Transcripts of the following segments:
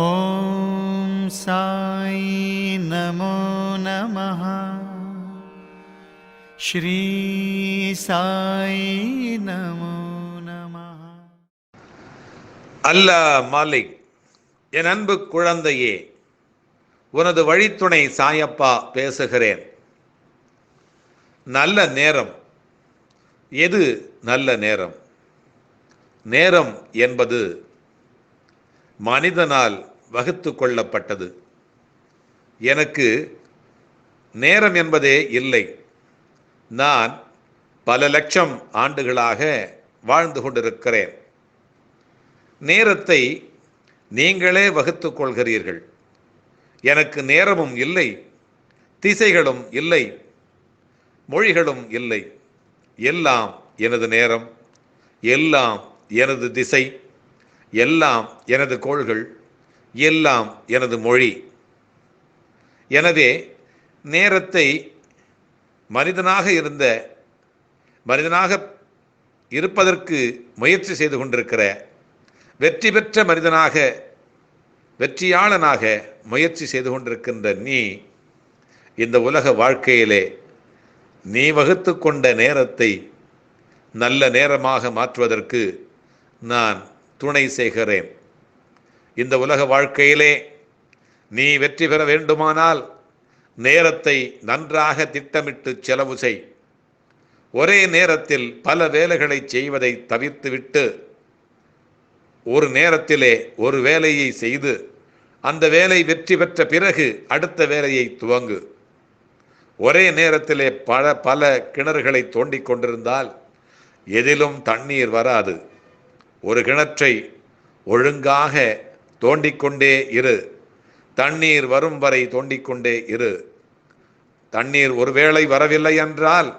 ஓம் சாய் நமோ நமः. ஸ்ரீ சாய் நமோ நமः. அல்லாஹ் மாலிக். என் அன்பு குழந்தையே, உனது வழித்துணை சாயப்பா பேசுகிறேன். நல்ல நேரம். எது நல்ல நேரம்? நேரம் என்பது மனிதனால் வகுத்து கொள்ளப்பட்டது. எனக்கு நேரம் என்பதே இல்லை. நான் பல லட்சம் ஆண்டுகளாக வாழ்ந்து கொண்டிருக்கிறேன். நேரத்தை நீங்களே வகுத்து கொள்கிறீர்கள். எனக்கு நேரமும் இல்லை, திசைகளும் இல்லை, மொழிகளும் இல்லை. எல்லாம் எனது நேரம், எல்லாம் எனது திசை, எல்லாம் எனது கோள்கள், எல்லாம் எனது மொழி. எனவே நேரத்தை மனிதனாக இருப்பதற்கு முயற்சி செய்து கொண்டிருக்கிற வெற்றி பெற்ற மனிதனாக, வெற்றியாளனாக முயற்சி செய்து கொண்டிருக்கின்ற நீ, இந்த உலக வாழ்க்கையிலே நீ வகுத்து கொண்ட நேரத்தை நல்ல நேரமாக மாற்றுவதற்கு நான் துணை செய்கிறேன். இந்த உலக வாழ்க்கையிலே நீ வெற்றி பெற வேண்டுமானால் நேரத்தை நன்றாக திட்டமிட்டு செலவு செய். ஒரே நேரத்தில் பல வேலைகளை செய்வதை தவிர்த்துவிட்டு ஒரு நேரத்திலே ஒரு வேலையை செய்து அந்த வேலை வெற்றி பெற்ற பிறகு அடுத்த வேலையை துவங்கு. ஒரே நேரத்திலே பல கிணறுகளை தோண்டிக் கொண்டிருந்தால் எதிலும் தண்ணீர் வராது. ஒரு கிணற்றை ஒழுங்காக தோண்டிக்கொண்டே இரு. தண்ணீர் வரும் வரை தோண்டிக்கொண்டே இரு. தண்ணீர் ஒருவேளை வரவில்லை என்றால்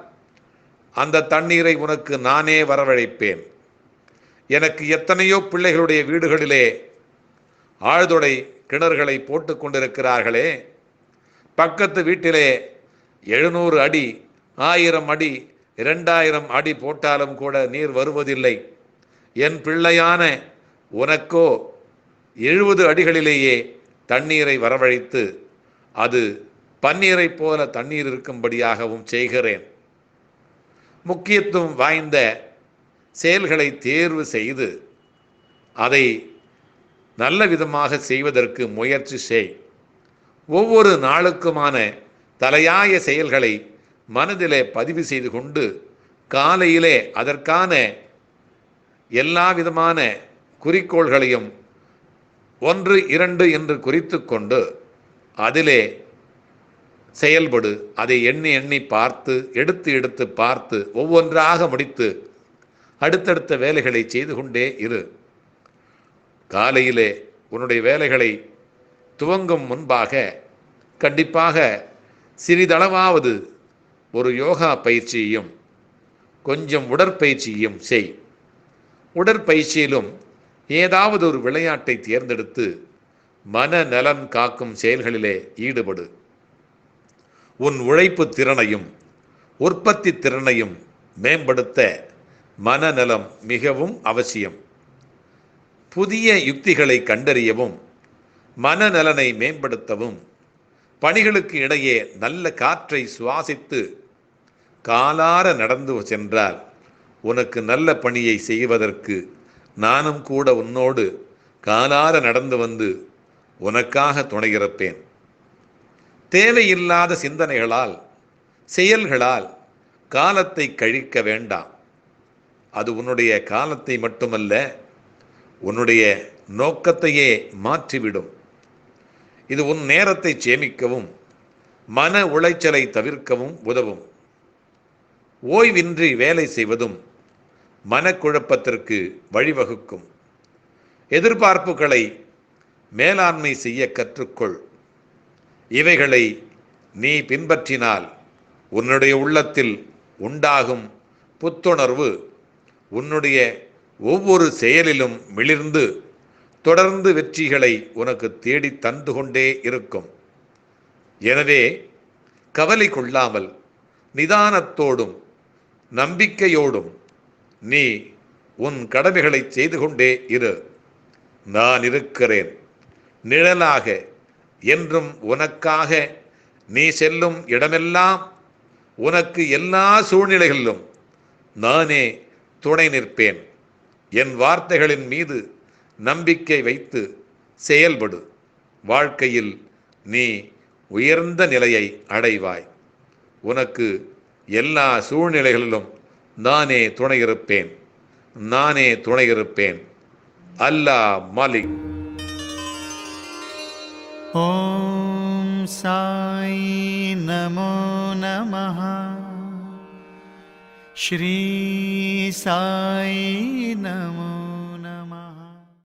அந்த தண்ணீரை உனக்கு நானே வரவழைப்பேன். எனக்கு எத்தனையோ பிள்ளைகளுடைய வீடுகளிலே ஆழ்துளை கிணறுகளை போட்டு கொண்டிருக்கிறார்களே, பக்கத்து வீட்டிலே 700 அடி, 1000 அடி, 2000 அடி போட்டாலும் கூட நீர் வருவதில்லை. என் பிள்ளையான உனக்கோ 70 அடிகளிலேயே தண்ணீரை வரவழைத்து அது பன்னீரை போல தண்ணீர் இருக்கும்படியாகவும் செய்கிறேன். முக்கியத்துவம் வாய்ந்த செயல்களை தேர்வு செய்து அதை நல்ல விதமாக செய்வதற்கு முயற்சி செய். ஒவ்வொரு நாளுக்குமான தலையாய செயல்களை மனதிலே பதிவு செய்து கொண்டு காலையிலே அதற்கான எல்லா விதமான குறிக்கோள்களையும் 1, 2 என்று குறித்து கொண்டு அதிலே செயல்படு. அதை எண்ணி எண்ணி பார்த்து, எடுத்து பார்த்து ஒவ்வொன்றாக முடித்து அடுத்தடுத்த வேலைகளை செய்து கொண்டே இரு. காலையிலே உன்னுடைய வேலைகளை துவங்கும் முன்பாக கண்டிப்பாக சிறிதளவாவது ஒரு யோகா பயிற்சியையும் கொஞ்சம் உடற்பயிற்சியையும் செய். உடற்பயிற்சியிலும் ஏதாவது ஒரு விளையாட்டை தேர்ந்தெடுத்து மன நலன் காக்கும் செயல்களிலே ஈடுபடு. உன் உழைப்பு திறனையும் உற்பத்தி திறனையும் மேம்படுத்த மனநலம் மிகவும் அவசியம். புதிய யுக்திகளை கண்டறியவும் மனநலனை மேம்படுத்தவும் பணிகளுக்கு இடையே நல்ல காற்றை சுவாசித்து காலார நடந்து சென்றால் உனக்கு நல்ல பணியை செய்வதற்கு நானும் கூட உன்னோடு காலார நடந்து வந்து உனக்காக துணையிருப்பேன். தேவையில்லாத சிந்தனைகளால், செயல்களால் காலத்தை கழிக்க வேண்டாம். அது உன்னுடைய காலத்தை மட்டுமல்ல, உன்னுடைய நோக்கத்தையே மாற்றிவிடும். இது உன் நேரத்தை சேமிக்கவும் மன உளைச்சலை தவிர்க்கவும் உதவும். ஓய்வின்றி வேலை செய்வதும் மனக்குழப்பத்திற்கு வழிவகுக்கும். எதிர்பார்ப்புகளை மேலாண்மை செய்ய கற்றுக்கொள். இவைகளை நீ பின்பற்றினால் உன்னுடைய உள்ளத்தில் உண்டாகும் புத்துணர்வு உன்னுடைய ஒவ்வொரு செயலிலும் மிளிர்ந்து தொடர்ந்து வெற்றிகளை உனக்கு தேடி தந்து கொண்டே இருக்கும். எனவே கவலை கொள்ளாமல் நிதானத்தோடும் நம்பிக்கையோடும் நீ உன் கடமைகளை செய்து கொண்டே இரு. நான் இருக்கிறேன். நிழலாக என்றும் உனக்காக நீ செல்லும் இடமெல்லாம் உனக்கு எல்லா சூழ்நிலைகளிலும் நானே துணை நிற்பேன். என் வார்த்தைகளின் மீது நம்பிக்கை வைத்து செயல்படு. வாழ்க்கையில் நீ உயர்ந்த நிலையை அடைவாய். உனக்கு எல்லா சூழ்நிலைகளிலும் நானே துணையிருப்பேன். நானே துணையிருப்பேன். அல்லாஹ் மாலிக். ஓம் சாய் நமோ நமः. ஸ்ரீ சாய் நமோ